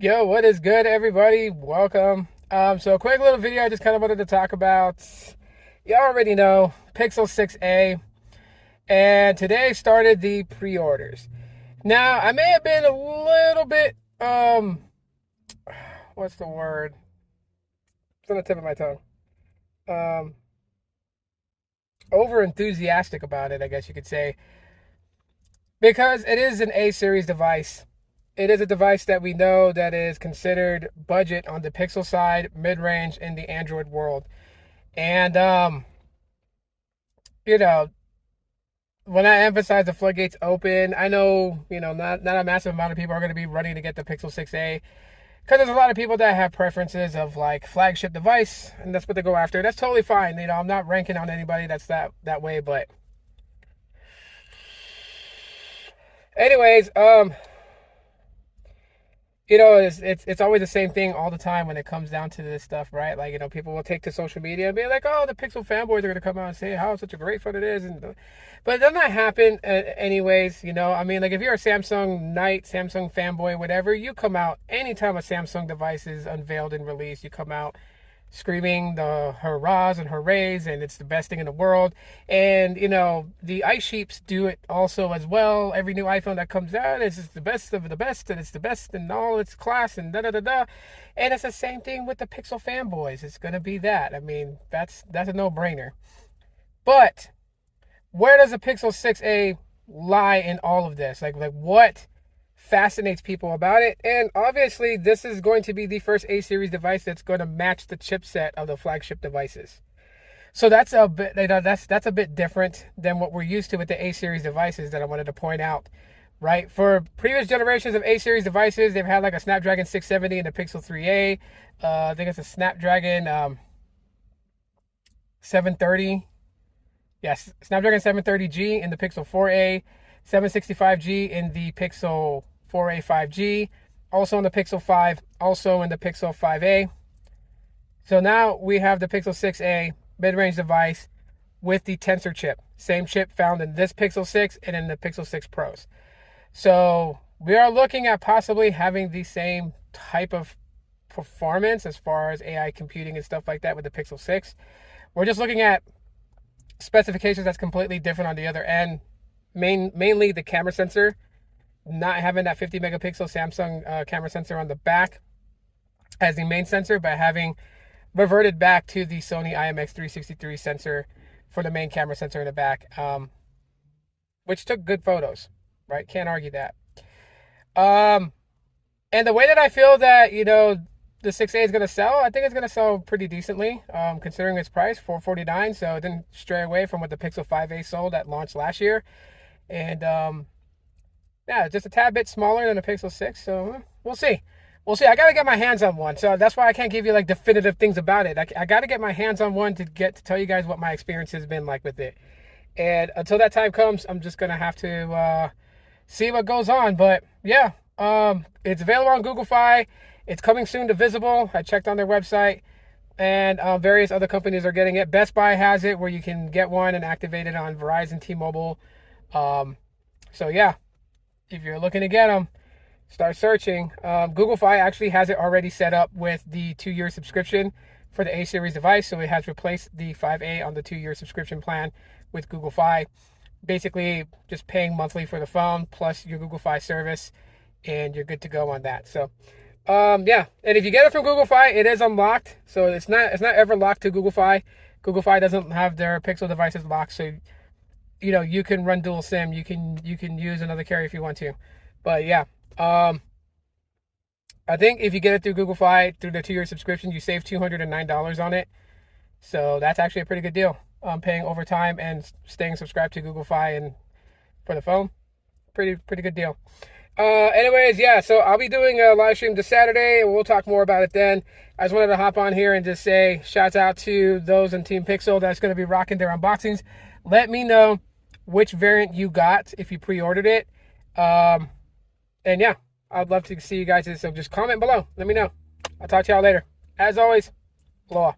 Yo, what is good, everybody? Welcome. So a quick little video I just kind of wanted to talk about. You already know Pixel 6a, and today started the pre-orders. Now, I may have been a little bit what's the word? It's on the tip of my tongue. Um, Over enthusiastic about it, I guess you could say, because it is an A series device. It is a device that we know that is considered budget on the Pixel side, mid-range in the Android world. And you know, when I emphasize the floodgates open, I know, not a massive amount of people are going to be running to get the Pixel 6a because there's a lot of people that have preferences of like flagship device, and that's what they go after. That's totally fine. I'm not ranking on anybody that's that way, but anyways, it's always the same thing all the time when it comes down to this stuff, right? Like, people will take to social media and be like, "Oh, the Pixel fanboys are gonna come out and say how such a great phone it is," but it does not happen anyways. I mean, like if you're a Samsung Knight, Samsung fanboy, whatever, you come out anytime a Samsung device is unveiled and released, you come out screaming the hurrahs and hoorays, and it's the best thing in the world. And the ice sheeps do it also as well. Every new iPhone that comes out is just the best of the best, and it's the best in all its class, and da da da da. And it's the same thing with the Pixel fanboys. It's gonna be that. I mean, that's a no-brainer. But where does the Pixel 6a lie in all of this? Like what fascinates people about it? And obviously, this is going to be the first A series device that's going to match the chipset of the flagship devices. So that's a bit that's a bit different than what we're used to with the A series devices that I wanted to point out. Right? For previous generations of A series devices, they've had like a Snapdragon 670 in the Pixel 3a. I think it's a Snapdragon 730. Yes, Snapdragon 730G in the Pixel 4a, 765G in the Pixel 4a 5G, also in the Pixel 5, also in the Pixel 5a. So now we have the Pixel 6a mid-range device with the Tensor chip. Same chip found in this Pixel 6 and in the Pixel 6 Pros. So we are looking at possibly having the same type of performance as far as AI computing and stuff like that with the Pixel 6. We're just looking at specifications that's completely different on the other end. Mainly the camera sensor, not having that 50 megapixel Samsung camera sensor on the back as the main sensor, but having reverted back to the Sony IMX363 sensor for the main camera sensor in the back, which took good photos, right? Can't argue that. And the way that I feel that, the 6A is going to sell, I think it's going to sell pretty decently, considering its price, $449. So it didn't stray away from what the Pixel 5a sold at launch last year. And yeah, just a tad bit smaller than the Pixel 6. So we'll see. We'll see. I got to get my hands on one. So that's why I can't give you like definitive things about it. I got to get my hands on one to tell you guys what my experience has been like with it. And until that time comes, I'm just going to have to see what goes on. But yeah, it's available on Google Fi. It's coming soon to Visible. I checked on their website, and various other companies are getting it. Best Buy has it where you can get one and activate it on Verizon, T-Mobile. So yeah, if you're looking to get them, start searching. Google Fi actually has it already set up with the 2-year subscription for the A series device. So it has replaced the 5A on the 2-year subscription plan with Google Fi. Basically, just paying monthly for the phone plus your Google Fi service, and you're good to go on that. So yeah, and if you get it from Google Fi, it is unlocked, so it's not ever locked to Google Fi. Google Fi doesn't have their Pixel devices locked, so you can run dual SIM. You can use another carrier if you want to. But yeah, I think if you get it through Google Fi through the 2-year subscription, you save $209 on it. So that's actually a pretty good deal. Paying overtime and staying subscribed to Google Fi and for the phone, pretty good deal. Anyways, yeah, so I'll be doing a live stream this Saturday, and we'll talk more about it then. I just wanted to hop on here and just say shouts out to those in Team Pixel that's going to be rocking their unboxings. Let me know which variant you got if you pre-ordered it. And yeah, I'd love to see you guys. So just comment below. Let me know. I'll talk to y'all later. As always, aloha.